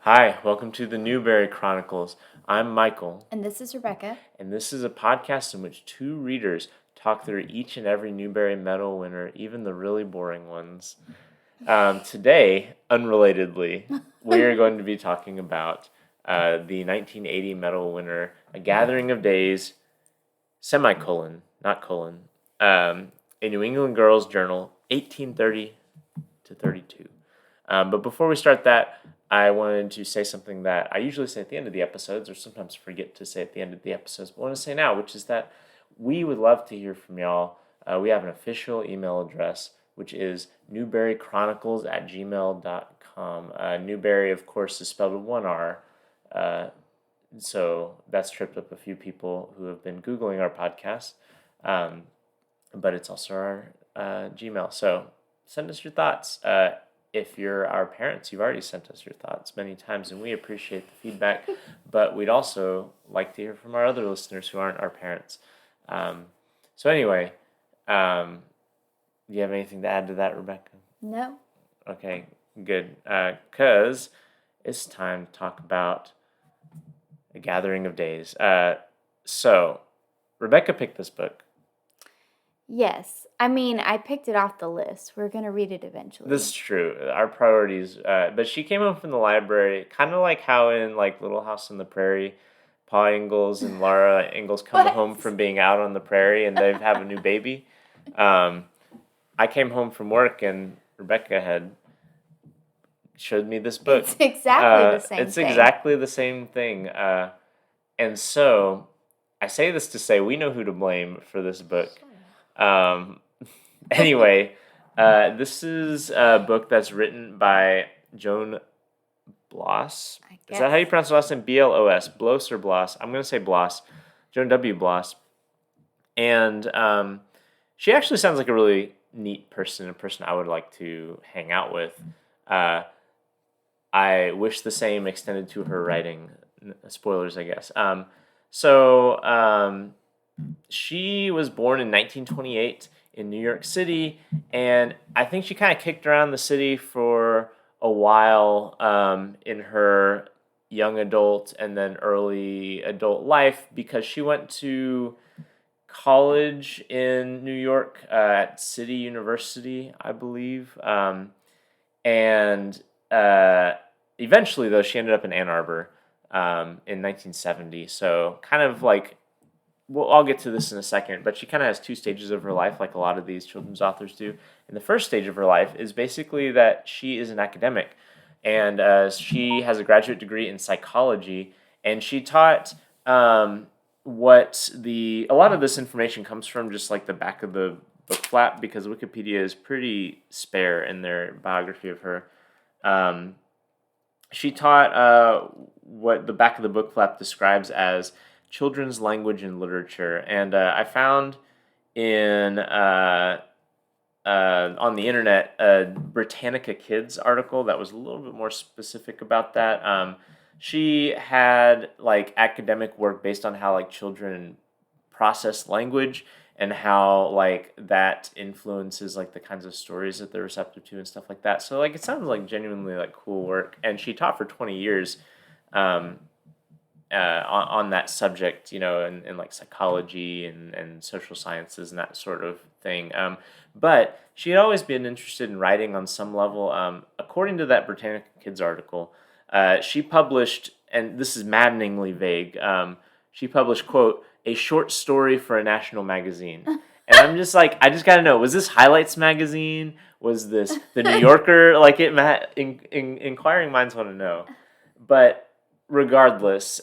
Hi, welcome to the Newberry Chronicles. I'm Michael, And this is Rebecca. and this is a podcast in which two readers talk through each and every Newbery Medal winner, even the really boring ones. Today, unrelatedly, we are going to be talking about the 1980 medal winner, A Gathering of Days, semicolon, not colon, a New England Girls Journal, 1830 to 32. But before we start that, I wanted to say something that I usually say at the end of the episodes, or sometimes forget to say at the end of the episodes, but I want to say now, which is that we would love to hear from y'all. We have an official email address, which is newberrychronicles@gmail.com. Newberry, of course, is spelled with one R. Uh, so that's tripped up a few people who have been Googling our podcast. Um, but it's also our Gmail. So send us your thoughts. If you're our parents, you've already sent us your thoughts many times, and we appreciate the feedback. But we'd also like to hear from our other listeners who aren't our parents. So anyway, do you have anything to add to that, Rebecca? No. Okay, good. Because it's time to talk about A Gathering of Days. So, Rebecca picked this book. Yes. I mean, I picked it off the list. We're going to read it eventually. This is true. Our priorities. But she came home from the library, kind of like how in like Little House on the Prairie, Pa Ingalls and Laura Ingalls come home from being out on the prairie and they have a new baby. I came home from work and Rebecca had showed me this book. It's exactly the same It's thing. exactly the same thing. And so I say this to say we know who to blame for this book. Anyway, this is a book that's written by Joan Bloss. Is that how you pronounce the last name? Blos. Bloss or Bloss? I'm going to say Bloss. Joan W. Bloss. And she actually sounds like a really neat person, a person I would like to hang out with. I wish the same extended to her writing. Spoilers, I guess. She was born in 1928 in New York City, and I think she kind of kicked around the city for a while in her young adult and then early adult life because she went to college in New York at City University, I believe, and eventually, though, she ended up in Ann Arbor in 1970. So kind of like well, I'll get to this in a second, but she kind of has two stages of her life, like a lot of these children's authors do. And the first stage of her life is basically that she is an academic, and she has a graduate degree in psychology, and she taught a lot of this information comes from just like the back of the book flap because Wikipedia is pretty spare in their biography of her. She taught what the back of the book flap describes as children's language and literature, and I found in on the internet a Britannica Kids article that was a little bit more specific about that. She had like academic work based on how like children process language and how like that influences like the kinds of stories that they're receptive to and stuff like that. So like it sounds like genuinely like cool work, and she taught for 20 years. On that subject, you know, in like psychology and social sciences and that sort of thing. But she had always been interested in writing on some level. According to that Britannica Kids article, she published, and this is maddeningly vague, she published, quote, a short story for a national magazine. And I'm just like, I just got to know, was this Highlights magazine? Was this the New Yorker? Like, inquiring minds want to know. But regardless,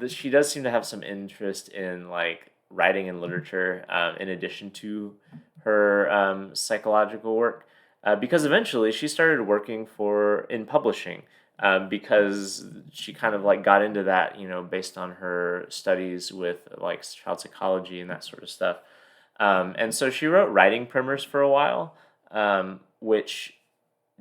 she does seem to have some interest in like writing and literature in addition to her psychological work, because eventually she started working in publishing because she kind of like got into that, you know, based on her studies with like child psychology and that sort of stuff. And so she wrote writing primers for a while, which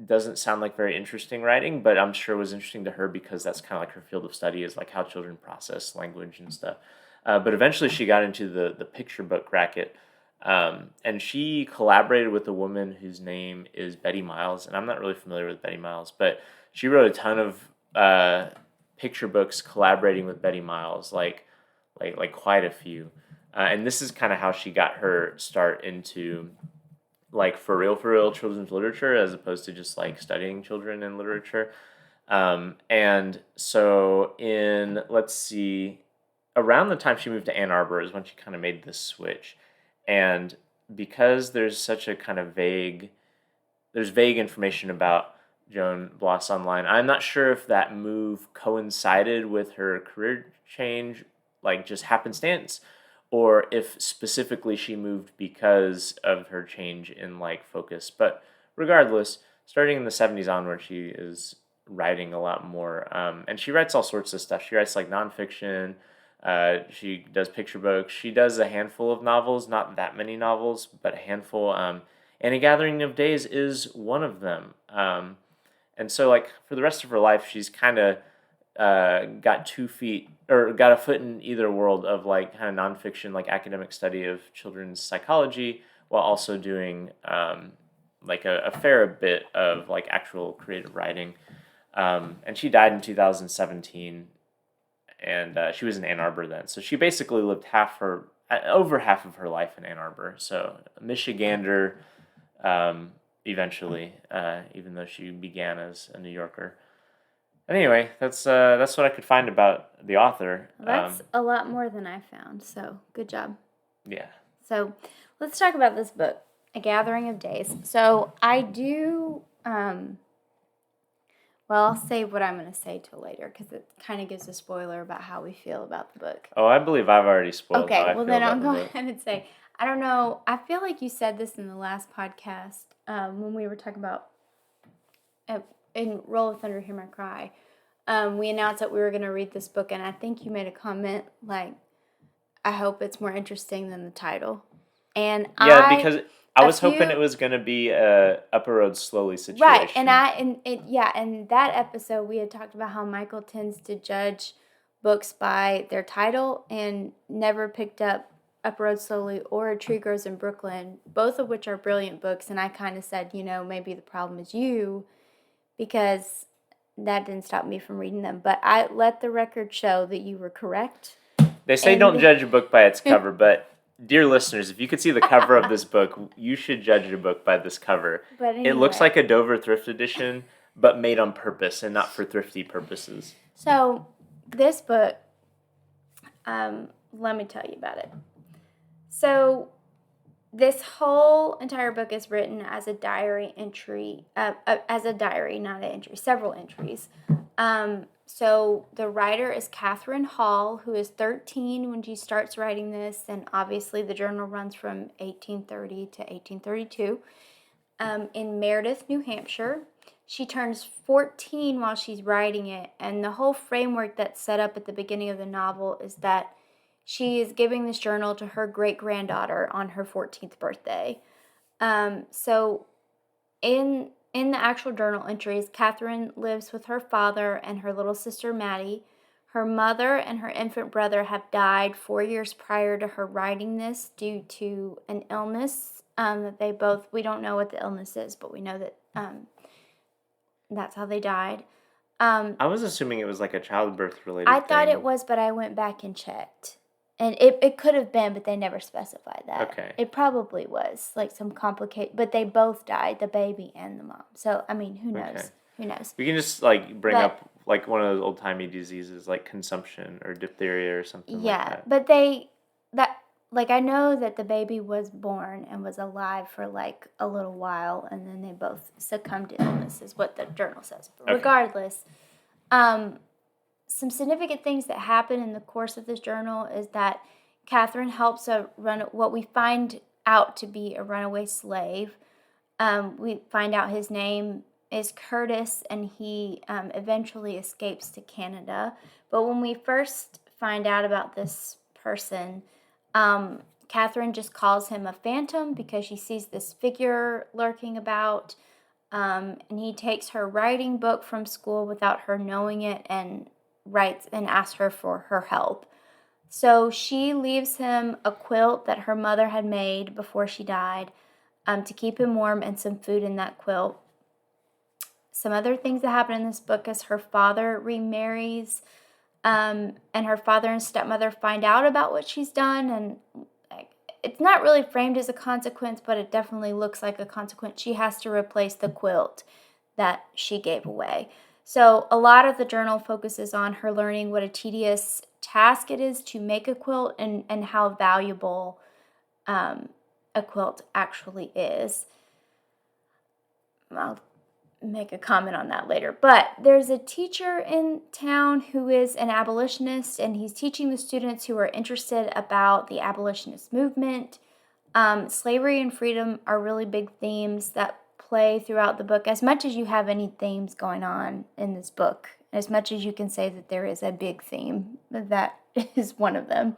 doesn't sound like very interesting writing, but I'm sure was interesting to her because that's kind of like her field of study is like how children process language and stuff. But eventually she got into the picture book racket, and she collaborated with a woman whose name is Betty Miles, and I'm not really familiar with Betty Miles, but she wrote a ton of uh, picture books collaborating with Betty Miles, like quite a few. And this is kind of how she got her start into like for real children's literature as opposed to just like studying children and literature. And so in let's see, around the time she moved to Ann Arbor is when she kind of made this switch, and because there's such a kind of there's vague information about Joan Bloss online. I'm not sure if that move coincided with her career change, like just happenstance, or if specifically she moved because of her change in like focus. But regardless, starting in the 70s onward, she is writing a lot more. And she writes all sorts of stuff. She writes like nonfiction. She does picture books. She does a handful of novels, not that many novels, but a handful. And A Gathering of Days is one of them. And so, like, for the rest of her life, she's kind of got 2 feet or got a foot in either world of like kind of nonfiction, like academic study of children's psychology, while also doing like a fair bit of like actual creative writing. And she died in 2017, and she was in Ann Arbor then. So she basically lived over half of her life in Ann Arbor. So a Michigander, eventually, even though she began as a New Yorker. Anyway, that's what I could find about the author. That's a lot more than I found, so good job. Yeah. So let's talk about this book, A Gathering of Days. So I do, well, I'll save what I'm going to say till later because it kind of gives a spoiler about how we feel about the book. Oh, I believe I've already spoiled Okay, how I well feel then about I'll the go book. ahead and say, I don't know, I feel like you said this in the last podcast when we were talking about in Roll of Thunder, Hear My Cry. We announced that we were going to read this book, and I think you made a comment like, I hope it's more interesting than the title. And Yeah, because I was hoping few- it was going to be a Upper Road Slowly situation. right, and that episode we had talked about how Michael tends to judge books by their title and never picked up Up Road Slowly or A Tree Grows in Brooklyn, both of which are brilliant books. And I kind of said, maybe the problem is you, because that didn't stop me from reading them. But I let the record show that you were correct. They say don't judge a book by its cover, but dear listeners, if you could see the cover of this book, you should judge a book by this cover. But anyway. It looks like a Dover thrift edition, but made on purpose and not for thrifty purposes. So this book, let me tell you about it. So this whole entire book is written as a diary entry, as a diary, not an entry, several entries. So the writer is Catherine Hall, who is 13 when she starts writing this, and obviously the journal runs from 1830 to 1832 in Meredith, New Hampshire. She turns 14 while she's writing it, and the whole framework that's set up at the beginning of the novel is that she is giving this journal to her great-granddaughter on her 14th birthday. So in the actual journal entries, Catherine lives with her father and her little sister Maddie. Her mother and her infant brother have died 4 years prior to her writing this due to an illness that we don't know what the illness is, but we know that that's how they died. I was assuming it was like a childbirth related I thought it was, but I went back and checked. And it could have been, but they never specified that. Okay. It probably was like some complicated, but they both died, the baby and the mom. So, I mean, who knows? Okay. Who knows? We can just like bring up like one of those old timey diseases like consumption or diphtheria or something like that. But I know that the baby was born and was alive for like a little while, and then they both succumbed to illness, is what the journal says. But regardless, some significant things that happen in the course of this journal is that Catherine helps what we find out to be a runaway slave. We find out his name is Curtis, and he eventually escapes to Canada. But when we first find out about this person, Catherine just calls him a phantom because she sees this figure lurking about. And he takes her writing book from school without her knowing it and writes and asks her for her help. So she leaves him a quilt that her mother had made before she died to keep him warm and some food in that quilt. some other things that happen in this book is her father remarries, and her father and stepmother find out about what she's done, and like, it's not really framed as a consequence, but it definitely looks like a consequence. She has to replace the quilt that she gave away. So a lot of the journal focuses on her learning what a tedious task it is to make a quilt, and how valuable a quilt actually is. I'll make a comment on that later. But there's a teacher in town who is an abolitionist, and he's teaching the students who are interested about the abolitionist movement. Slavery and freedom are really big themes that play throughout the book, as much as you have any themes going on in this book, as much as you can say that there is a big theme, that is one of them.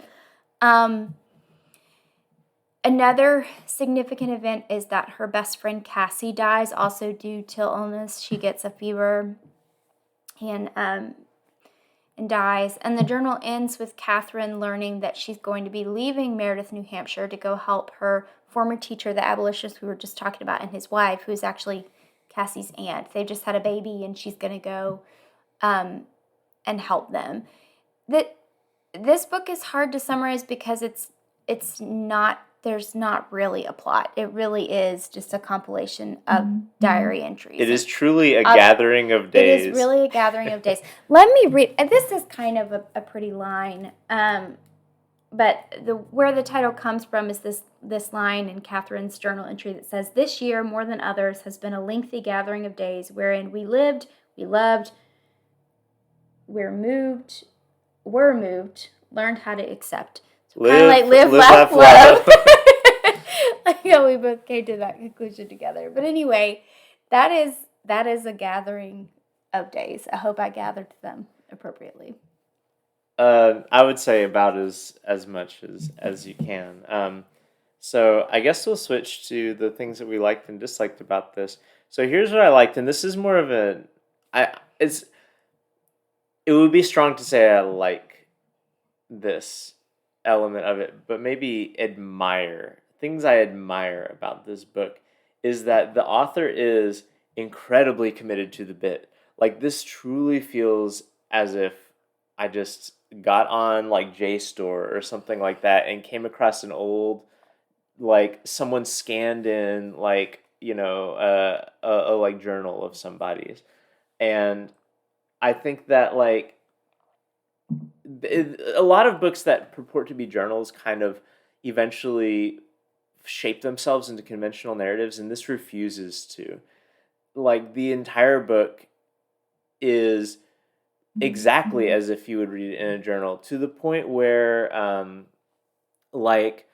Another significant event is that her best friend Cassie dies, also due to illness. She gets a fever and dies. And the journal ends with Catherine learning that she's going to be leaving Meredith, New Hampshire, to go help her former teacher, the abolitionist we were just talking about, and his wife, who's actually Cassie's aunt. They just had a baby, and she's going to go and help them. This book is hard to summarize because it's not. There's not really a plot. It really is just a compilation of diary entries. It is truly a gathering of days. It is really a gathering of days. Let me read. And this is kind of a pretty line, but where the title comes from is this line in Catherine's journal entry that says, "This year, more than others, has been a lengthy gathering of days wherein we lived, we loved, were moved, learned how to accept." Kind of like live, laugh, love. Like how we both came to that conclusion together. But anyway, that is a gathering of days. I hope I gathered them appropriately. I would say about as much as you can. So I guess we'll switch to the things that we liked and disliked about this. So here's what I liked, and this is more of it would be strong to say I like this element of it, but maybe admire. Things I admire about this book is that the author is incredibly committed to the bit. Like, this truly feels as if I just got on like JSTOR or something like that and came across an old, like, someone scanned in, like, a like journal of somebody's. And I think that, like, a lot of books that purport to be journals kind of eventually shape themselves into conventional narratives, and this refuses to. Like, the entire book is exactly as if you would read it in a journal, to the point where like,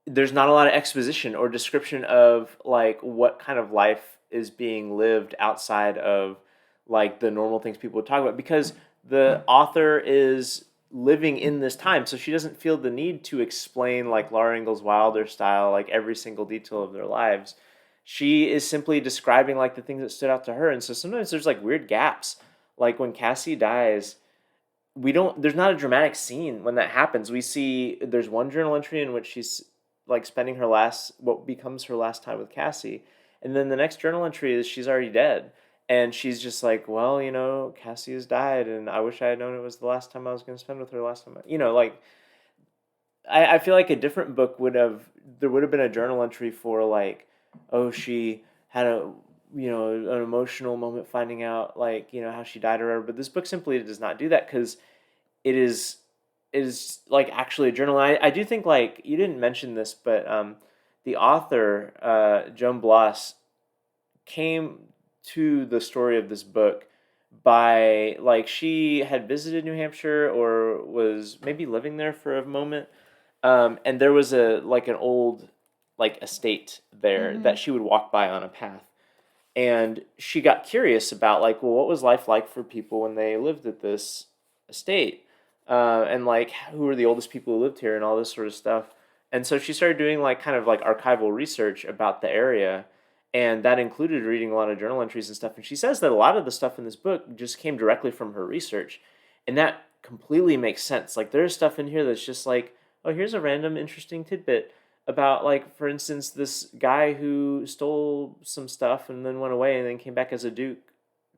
there's not a lot of exposition or description of like what kind of life is being lived outside of like the normal things people would talk about, because the author is living in this time, so she doesn't feel the need to explain, like Laura Ingalls Wilder style, like every single detail of their lives. She is simply describing like the things that stood out to her, and so sometimes there's like weird gaps. Like when Cassie dies, there's not a dramatic scene when that happens. We see there's one journal entry in which she's like spending what becomes her last time with Cassie, and then the next journal entry is she's already dead. And she's just like, well, Cassie has died, and I wish I had known it was the last time I was going to spend with her last time. Like, I feel like a different book there would have been a journal entry for like, oh, she had an emotional moment finding out, like, how she died or whatever. But this book simply does not do that, because it is like actually a journal. I do think, like, you didn't mention this, but the author, Joan Bloss, came to the story of this book by, like, she had visited New Hampshire or was maybe living there for a moment, and there was an old like estate there that she would walk by on a path, and she got curious about, like, well, what was life like for people when they lived at this estate, and like who were the oldest people who lived here and all this sort of stuff. And so she started doing like kind of like archival research about the area. And that included reading a lot of journal entries and stuff. And she says that a lot of the stuff in this book just came directly from her research. And that completely makes sense. Like, there's stuff in here that's just like, oh, here's a random interesting tidbit about, like, for instance, this guy who stole some stuff and then went away and then came back as a duke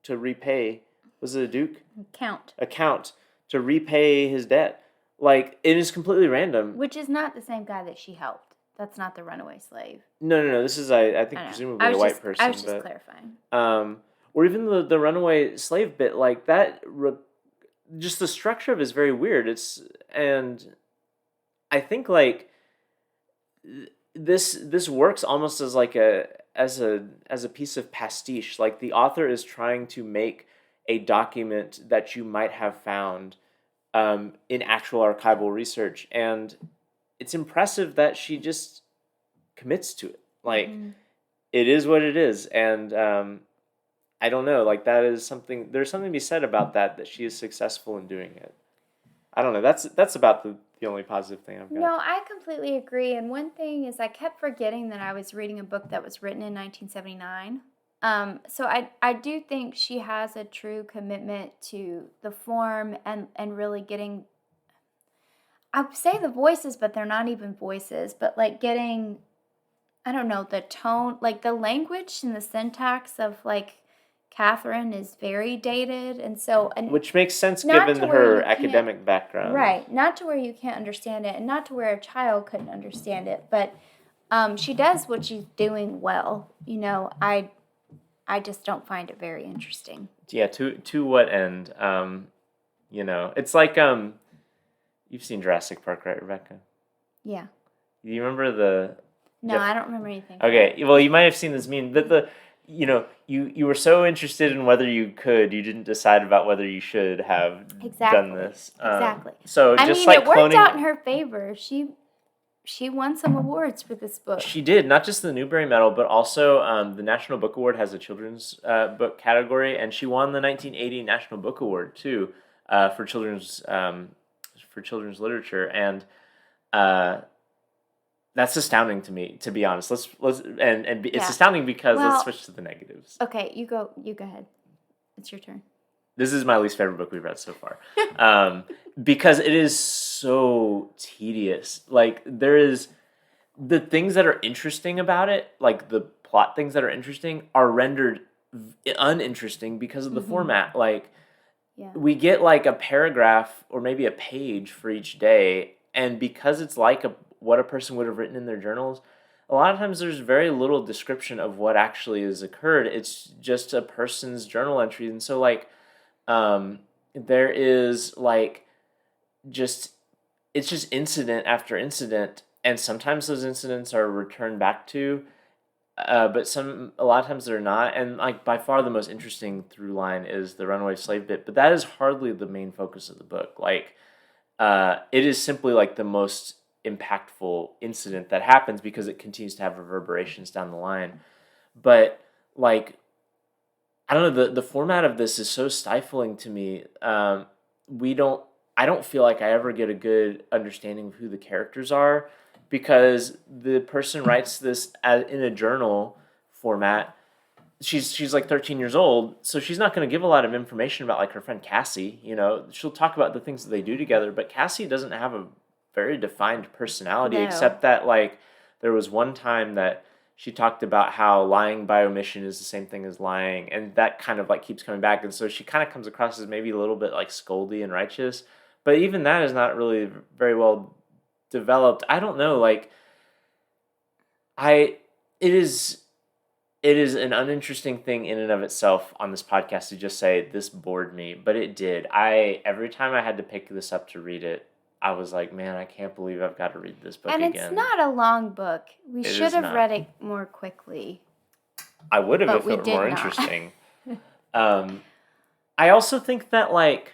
to repay. Was it a duke? Count. A count to repay his debt. Like, it is completely random. Which is not the same guy that she helped. That's not the runaway slave. No. This is, I think, I know. presumably a white person. I was just clarifying. Or even the runaway slave bit, like that. Just the structure of it is very weird. And I think like this works almost as like as a piece of pastiche. Like the author is trying to make a document that you might have found in actual archival research, and it's impressive that she just commits to it. Like, it is what it is, and I don't know. Like, that is something. There's something to be said about that she is successful in doing it. I don't know. That's about the only positive thing I've got. No, I completely agree. And one thing is, I kept forgetting that I was reading a book that was written in 1979. So I do think she has a true commitment to the form and really getting, I would say the voices, but they're not even voices, but like getting, I don't know, the tone, like the language and the syntax of like Catherine is very dated. And so, which makes sense given her academic background. Right. Not to where you can't understand it and not to where a child couldn't understand it, but she does what she's doing well. You know, I just don't find it very interesting. Yeah, to what end? You know, it's like you've seen Jurassic Park, right, Rebecca? Yeah. Do you remember the? No, I don't remember anything. Okay, well, you might have seen this meme, but you were so interested in whether you didn't decide about whether you should have done this. Exactly. So I just mean, like it worked cloning, out in her favor. She won some awards for this book. She did, not just the Newbery Medal, but also the National Book Award has a children's book category, and she won the 1980 National Book Award too for children's literature, and that's astounding to me, to be honest. It's astounding because let's switch to the negatives. Okay, you go ahead. It's your turn. This is my least favorite book we've read so far. Because it is so tedious. Like, there is the things that are interesting about it, like the plot things that are interesting, are rendered uninteresting because of the format. Like, we get like a paragraph or maybe a page for each day, and because it's like what a person would have written in their journals, a lot of times there's very little description of what actually has occurred. It's just a person's journal entry, and so like there is like it's just incident after incident, and sometimes those incidents are returned back to, but a lot of times they're not. And like by far the most interesting through line is the runaway slave bit, but that is hardly the main focus of the book. Like it is simply like the most impactful incident that happens because it continues to have reverberations down the line. But like, I don't know, the format of this is so stifling to me. I don't feel like I ever get a good understanding of who the characters are, because the person writes this in a journal format. She's like 13 years old, so she's not going to give a lot of information about like her friend Cassie. You know, she'll talk about the things that they do together, but Cassie doesn't have a very defined personality, except that like there was one time that she talked about how lying by omission is the same thing as lying, and that kind of like keeps coming back, and so she kind of comes across as maybe a little bit like scoldy and righteous, but even that is not really very well developed. I don't know, like it is an uninteresting thing in and of itself on this podcast to just say this bored me, but it did. Every time I had to pick this up to read it, I was like, man, I can't believe I've got to read this book again. And it's not a long book. We should have read it more quickly. I would have if it were more interesting. I also think that, like,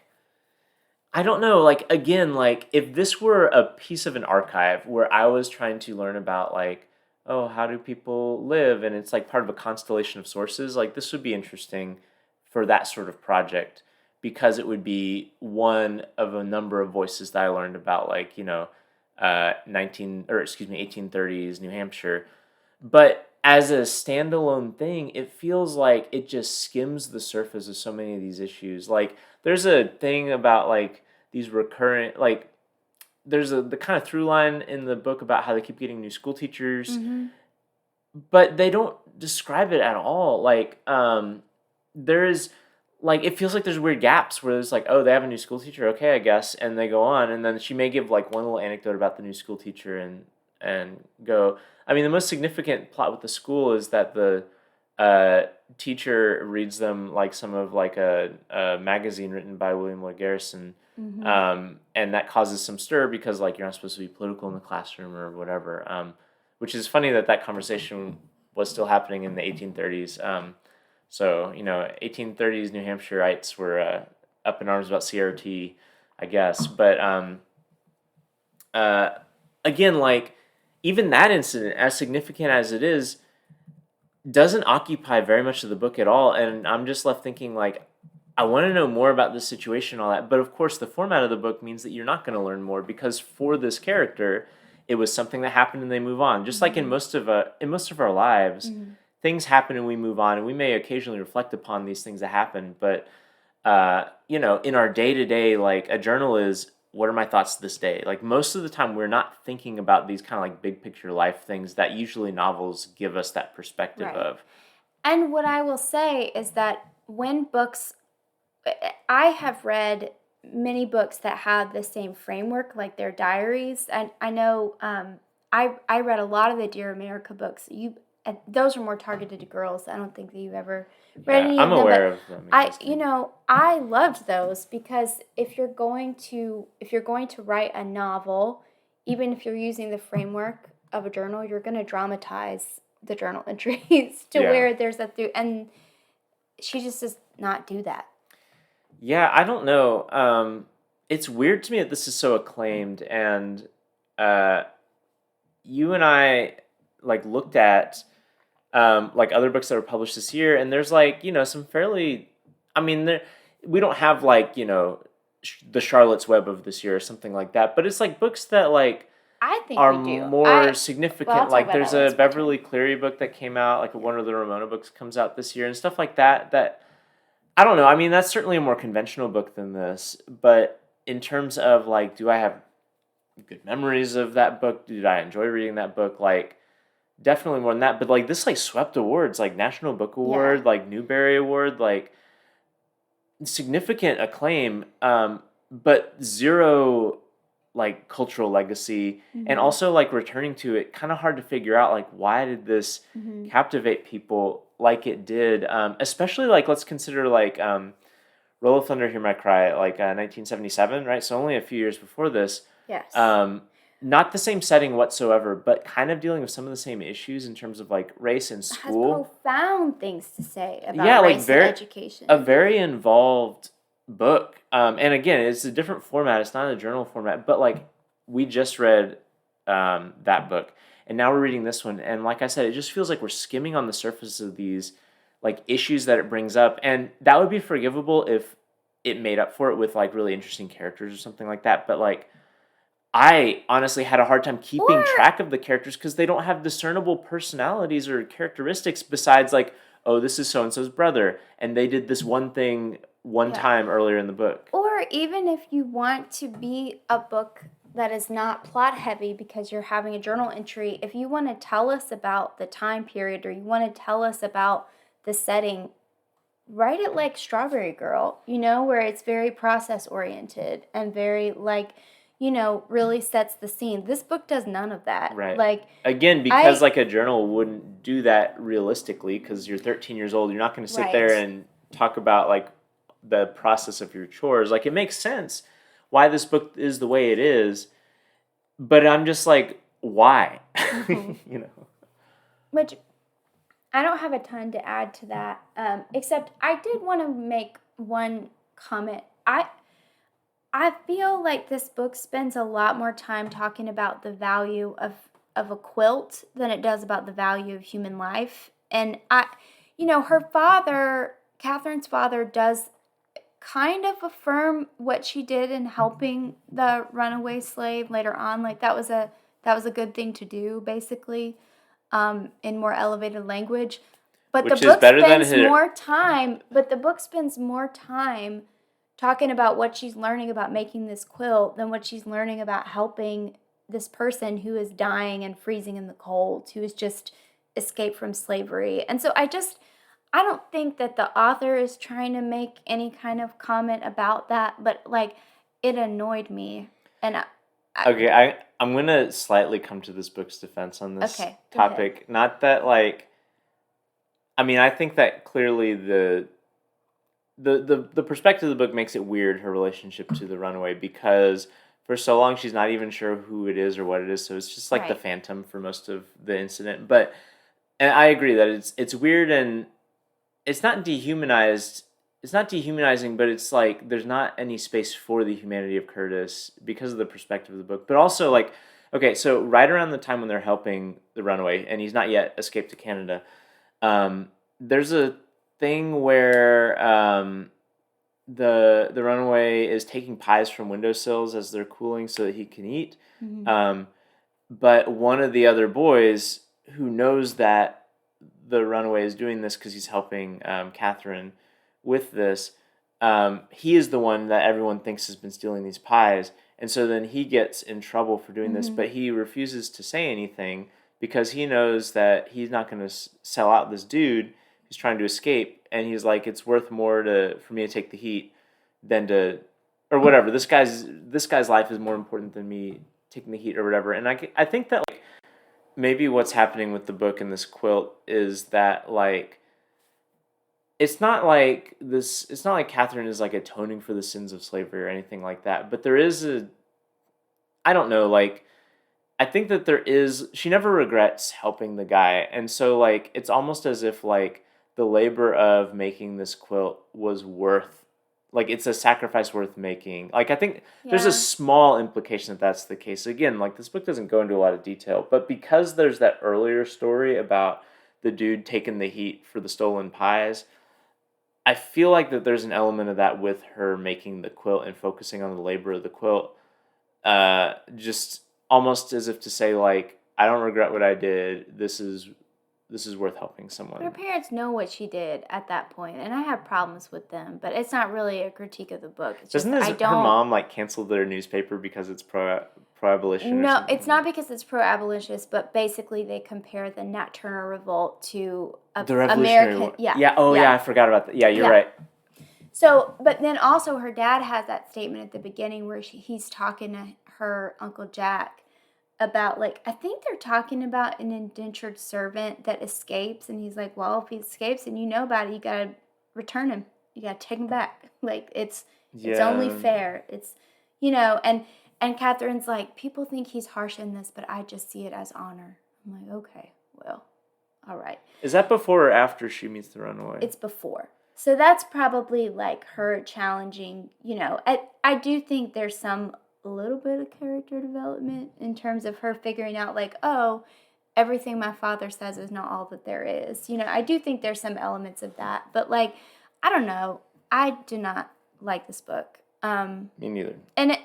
I don't know, like, again, like, if this were a piece of an archive where I was trying to learn about, like, oh, how do people live? And it's, like, part of a constellation of sources, like, this would be interesting for that sort of project, because it would be one of a number of voices that I learned about, like, you know, 1830s New Hampshire. But as a standalone thing, it feels like it just skims the surface of so many of these issues. Like, there's a thing about, like, these recurrent, like, there's the kind of through line in the book about how they keep getting new school teachers, but they don't describe it at all. Like, there is, like it feels like there's weird gaps where there's like, oh, they have a new school teacher, okay, I guess, and they go on, and then she may give like one little anecdote about the new school teacher and go. I mean, the most significant plot with the school is that the uh, teacher reads them like some of like a magazine written by William Lloyd Garrison, Mm-hmm. and that causes some stir because like you're not supposed to be political in the classroom or whatever. Which is funny that that conversation was still happening in the 1830s. So, 1830s New Hampshireites were up in arms about CRT, I guess. But uh, again, like, even that incident, as significant as it is, doesn't occupy very much of the book at all. And I'm just left thinking, like, I want to know more about this situation, and all that. But of course, the format of the book means that you're not going to learn more because for this character, it was something that happened and they move on. Just like Mm-hmm. in most of our lives, Mm-hmm. things happen and we move on, and we may occasionally reflect upon these things that happen. But in our day to day, like a journal is, what are my thoughts this day? Like most of the time, we're not thinking about these kind of like big picture life things that usually novels give us that perspective Right. of. And what I will say is that when books, I have read many books that have the same framework, like their diaries. And I know I read a lot of the Dear America books. Those are more targeted to girls. I don't think that you've ever read Yeah, any I'm of them, aware but of them existing. I loved those because if you're going to write a novel, even if you're using the framework of a journal, you're going to dramatize the journal entries to Yeah. where there's a through, and she just does not do that. Yeah, I don't know. It's weird to me that this is so acclaimed, and uh, you and I like looked at like other books that were published this year, and there's like some fairly, I mean, we don't have like the Charlotte's Web of this year or something like that, but it's like books that like I think are we do. more Well, I'll significant. talk Like about there's that when a it's my turn. Beverly Cleary book that came out, like one of the Ramona books comes out this year, and stuff like that. That I don't know. I mean, that's certainly a more conventional book than this, but in terms of like, do I have good memories of that book? Did I enjoy reading that book? Like, definitely more than that. But like, this like swept awards, like National Book Yeah. Award, like Newbery Award, like significant acclaim, but zero like cultural legacy, and Mhm. also like returning to it, kind of hard to figure out like why did this Mhm. captivate people like it did, especially like let's consider like Roll of Thunder, Hear My Cry, like 1977, right? So only a few years before this. Yes. Um, Not the same setting whatsoever, but kind of dealing with some of the same issues in terms of like race in Has school. profound things to say Yeah, about like race and a education. very involved book. And again, it's a different format. It's not a journal format, but like we just read that book, and now we're reading this one. And like I said, it just feels like we're skimming on the surface of these like issues that it brings up, and that would be forgivable if it made up for it with like really interesting characters or something like that. But like I honestly had a hard time keeping Or track of the characters because they don't have discernible personalities or characteristics besides like, oh, this is so and so's brother, and they did this one thing one yeah. time earlier in the book. Or even if you want to be a book that is not plot heavy because you're having a journal entry, if you want to tell us about the time period or you want to tell us about the setting, write it like Strawberry Girl, where it's very process oriented and very like, really sets the scene. This book does none of that. Right. Like, Again, because I, like a journal wouldn't do that realistically, because you're 13 years old, you're not going to sit there right. and talk about like the process of your chores. Like it makes sense why this book is the way it is, but I'm just like, why? Hmm. you know. Which I don't have a ton to add to that, except I did want to make one comment. I feel like this book spends a lot more time talking about the value of a quilt than it does about the value of human life. And her father, Catherine's father, does kind of affirm what she did in helping the runaway slave later on. Like that was a good thing to do, basically, in more elevated language. But the Which is book better than spends her. more time. But the book spends more time talking about what she's learning about making this quilt than what she's learning about helping this person who is dying and freezing in the cold, who has just escaped from slavery. And so I don't think that the author is trying to make any kind of comment about that, but like it annoyed me, and Okay, I'm gonna slightly come to this book's defense on this okay, go ahead. topic. Not that like, I mean, I think that clearly the perspective of the book makes it weird, her relationship to the runaway, because for so long she's not even sure who it is or what it is, so it's just like the Right. phantom for most of the incident. But and I agree that it's weird, and it's not dehumanized. It's not dehumanizing, but it's like there's not any space for the humanity of Curtis because of the perspective of the book. But also, like, okay, so right around the time when they're helping the runaway, and he's not yet escaped to Canada, there's a thing where the runaway is taking pies from windowsills as they're cooling so that he can eat. Hmm. Um, but one of the other boys who knows that the runaway is doing this because he's helping Catherine with this, he is the one that everyone thinks has been stealing these pies. And so then he gets in trouble for doing this, Hmm. but he refuses to say anything because he knows that he's not going to sell out this dude who's trying to escape. And he's like, it's worth more for me to take the heat than to, or whatever. This guy's life is more important than me taking the heat or whatever. And I think that like maybe what's happening with the book and this quilt is that like it's not like Catherine is like atoning for the sins of slavery or anything like that, but there is a, I don't know, like I think that she never regrets helping the guy, and so like it's almost as if like the labor of making this quilt was worth, like it's a sacrifice worth making. Like I think there's a Yeah. small implication that that's the case. Again, like this book doesn't go into a lot of detail, but because there's that earlier story about the dude taking the heat for the stolen pies, I feel like that there's an element of that with her making the quilt and focusing on the labor of the quilt, just almost as if to say like I don't regret what I did. This is worth helping Her someone. parents know what she did at that point, and I have problems with them, but it's not really a critique of the book. It's Doesn't just I her don't. mom like cancel their newspaper because it's pro abolition or No, it's something? not because it's pro-abolitionist, but basically they compare the Nat Turner revolt to The Revolutionary American. War. Yeah, Yeah. Oh yeah, yeah, I forgot about that. Yeah, you're yeah. right. So, but then also her dad has that statement at the beginning where he's talking to her Uncle Jack about like I think they're talking about an indentured servant that escapes, and he's like, well, if he escapes and you know about it, you gotta return him. You gotta take him back. Like it's only Yeah. fair. It's and Catherine's like, people think he's harsh in this, but I just see it as honor. I'm like, okay, well, all right. Is that before or after she meets the runaway? It's before. So that's probably like her challenging, I do think there's some a little bit of character development in terms of her figuring out like, oh, everything my father says is not all that there is. I do think there's some elements of that, but like I don't know. I do not like this book. Me neither. And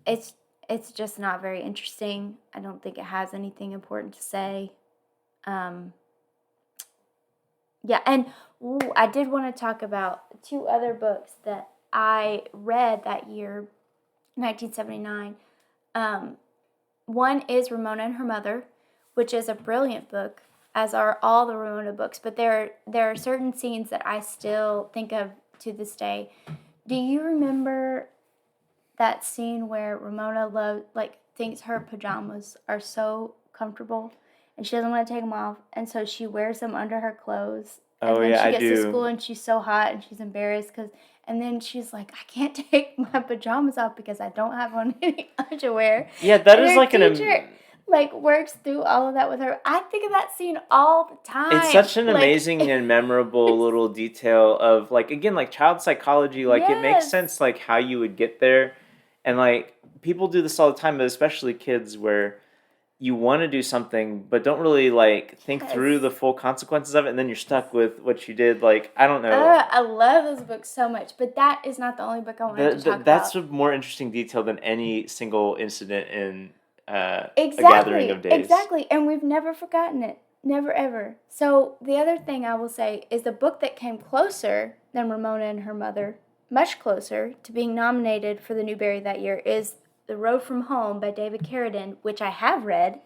it's it's just not very interesting. I don't think it has anything important to say. Um Yeah, and I did want to talk about two other books that I read that year, 1979. Um, One is Ramona and Her Mother, which is a brilliant book, as are all the Ramona books. But there are certain scenes that I still think of to this day. Do you remember that scene where Ramona thinks her pajamas are so comfortable and she doesn't want to take them off, and so she wears them under her clothes, Oh and then yeah, she I gets to school do. and she's so hot and she's embarrassed and then she's like, I can't take my pajamas off because I don't have on any underwear, Yeah, that and is her like teacher like works through all of that with her. I think of that scene all the it's time, such an like amazing and memorable little detail of like again like child psychology. Like it makes yes, sense like how you would get there, and like people do this all the time, but especially kids where you want to do something but don't really like think through yes. the full consequences of it, and then you're stuck with what you did. Like I don't know. I love this book so much, but that is not the only book I wanted to talk That's about. a more interesting detail than any single incident in a gathering of Exactly, days. exactly, and we've never forgotten it, never ever. So the other thing I will say is the book that came closer than Ramona and Her Mother, much closer to being nominated for the Newbery that year, is The Road from Home by David Carradine, which I have read.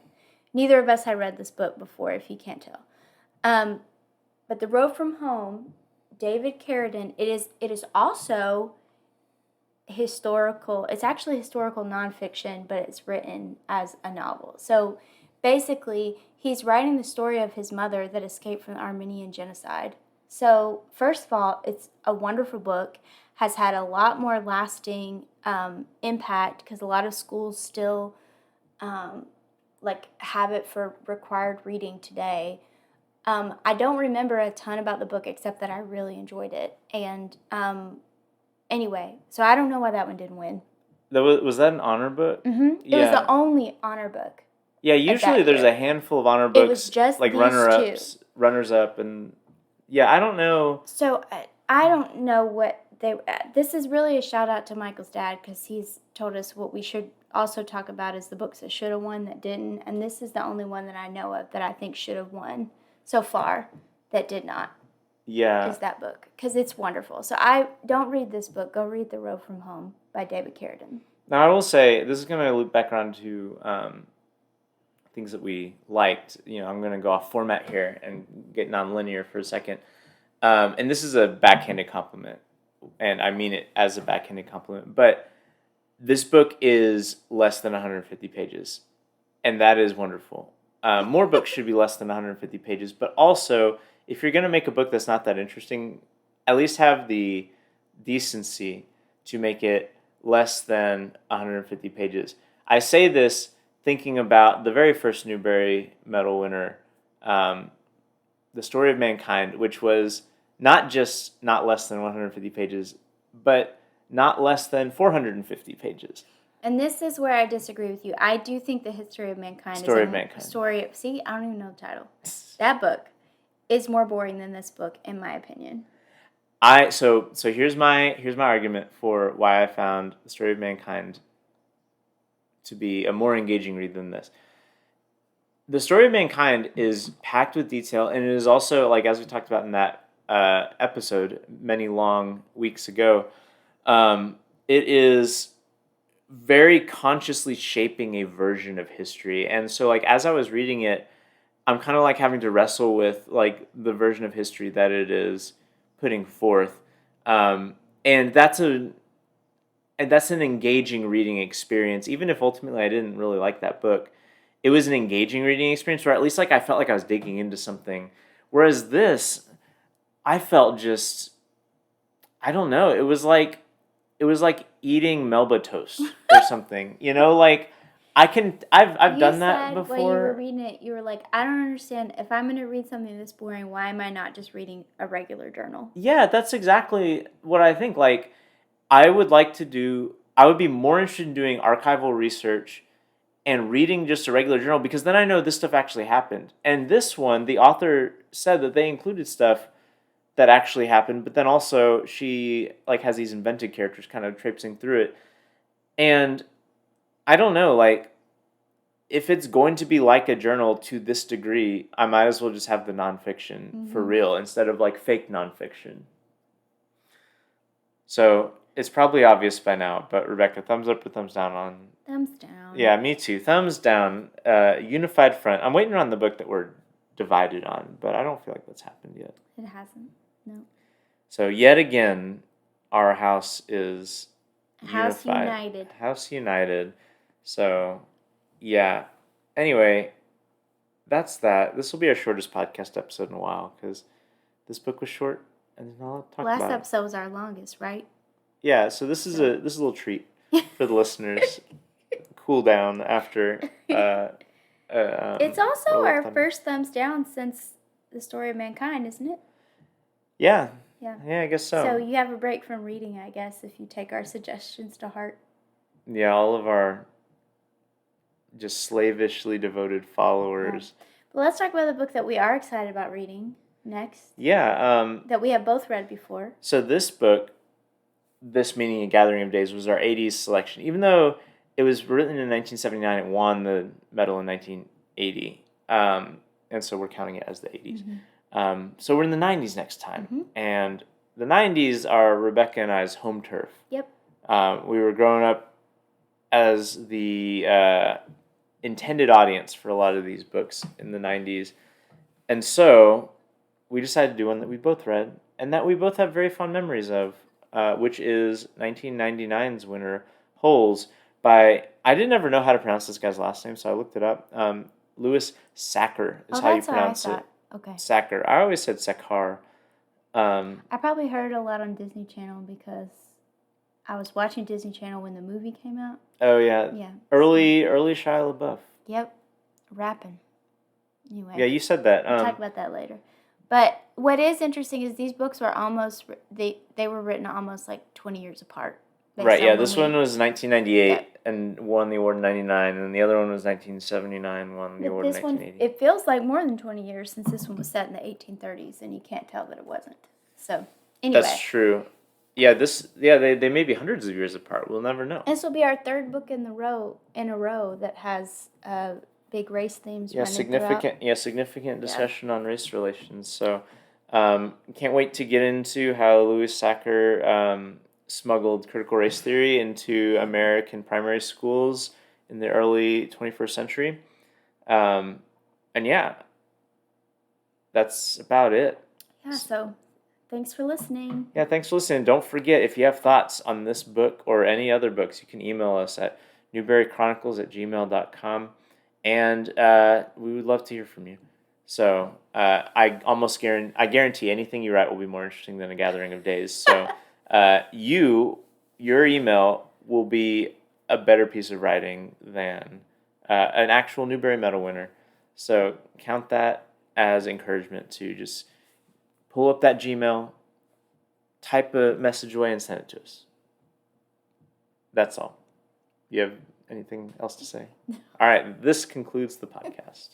Neither of us had read this book before, if you can't tell. Um, But The Road from Home, David Carradine, it is also historical. It's actually historical nonfiction, but it's written as a novel. So basically, he's writing the story of his mother that escaped from the Armenian genocide. So first of all, it's a wonderful book. Has had a lot more lasting impact because a lot of schools still like have it for required reading today. I don't remember a ton about the book except that I really enjoyed it. And anyway, so I don't know why that one didn't win. Was that an honor book? Mm-hmm. It was the only honor book. Yeah, usually there's a handful of honor books. It was just like these runner-ups, runners up, and yeah, I don't know. So I don't know what they. This is really a shout out to Michael's dad because he's told us what we should also talk about is the books that should have won that didn't, and this is the only one that I know of that I think should have won so far that did not. Yeah, is that book because it's wonderful. So I don't read this book. Go read The Road from Home by David Carradine. Now I will say this is going to loop back around to things that we liked. I'm going to go off format here and get non-linear for a second. And this is a backhanded compliment, and I mean it as a backhanded compliment. But this book is less than 150 pages, and that is wonderful. More books should be less than 150 pages, but also, if you're going to make a book that's not that interesting, at least have the decency to make it less than 150 pages. I say this thinking about the very first Newbery Medal winner, The Story of Mankind, which was not just not less than 150 pages, but not less than 450 pages. And this is where I disagree with you. I do think The History of Mankind See, I don't even know the title. That book is more boring than this book, in my opinion. So here's my argument for why I found The Story of Mankind to be a more engaging read than this. The Story of Mankind is packed with detail, and it is also, like as we talked about in that episode many long weeks ago, it is very consciously shaping a version of history. And so, like, as I was reading it, I'm kind of like having to wrestle with like the version of history that it is putting forth, and that's an engaging reading experience. Even if ultimately I didn't really like that book, it was an engaging reading experience, or at least like I felt like I was digging into something. Whereas this, I felt just, I don't know. It was like eating Melba toast or something. Like I've done that before. While you were reading it, you were like, I don't understand. If I'm going to read something this boring, why am I not just reading a regular journal? Yeah, that's exactly what I think. Like, I would be more interested in doing archival research and reading just a regular journal, because then I know this stuff actually happened. And this one, the author said that they included stuff that actually happened, but then also she like has these invented characters kind of traipsing through it. And I don't know, like, if it's going to be like a journal to this degree, I might as well just have the nonfiction for real instead of like fake nonfiction. So it's probably obvious by now, but Rebecca, thumbs up or thumbs down on? Thumbs down. Yeah, me too. Thumbs down. Unified front. I'm waiting on the book that we're divided on, but I don't feel like that's happened yet. It hasn't. No. So yet again, our house is House unified. United. House United. So, yeah. Anyway, that's that. This will be our shortest podcast episode in a while because this book was short and there's not a lot to talk about. Last episode was our longest, right? Yeah. So this is a little treat for the listeners. Cool down after. It's also our first thumbs down since The Story of Mankind, isn't it? Yeah. Yeah. Yeah, I guess so. So you have a break from reading, I guess, if you take our suggestions to heart. Yeah, all of our just slavishly devoted followers. Yeah. But let's talk about the book that we are excited about reading next. Yeah. That we have both read before. So this book, This Meaning a Gathering of Days, was our 80s selection. Even though it was written in 1979, it won the medal in 1980. And so we're counting it as the 80s. Mm-hmm. So we're in the 90s next time. And the 90s are Rebecca and I's home turf. Yep. We were growing up as the intended audience for a lot of these books in the 90s. And so we decided to do one that we both read and that we both have very fond memories of, which is 1999's winner, Holes, by, I didn't ever know how to pronounce this guy's last name, so I looked it up. Louis Sachar is Oh, how you that's what I pronounce it. thought. Okay. Sachar. I always said Sakhar. I probably heard a lot on Disney Channel because I was watching Disney Channel when the movie came out. Oh yeah, Yeah. early Shia LaBeouf. Yep. Rapping. Anyway. Yeah, you said that. We'll talk about that later. But what is interesting is these books were they were written almost like 20 years apart. Right, yeah, this one was 1998 and won the award in 99, and the other one was 1979, won the award in 1980. It feels like more than 20 years since this one was set in the 1830s, and you can't tell that it wasn't. So, anyway. That's true. Yeah, they may be hundreds of years apart. We'll never know. This will be our third book in a row that has big race themes. Yeah, significant discussion on race relations. So, can't wait to get into how Louis Sachar smuggled critical race theory into American primary schools in the early 21st century. And yeah, that's about it. Yeah, so thanks for listening. Yeah, thanks for listening. Don't forget, if you have thoughts on this book or any other books, you can email us at newberrychronicles@gmail.com. And we would love to hear from you. So I guarantee anything you write will be more interesting than A Gathering of Days. So your email will be a better piece of writing than an actual Newbery Medal winner. So count that as encouragement to just pull up that Gmail, type a message away, and send it to us. That's all. You have anything else to say? All right, this concludes the podcast.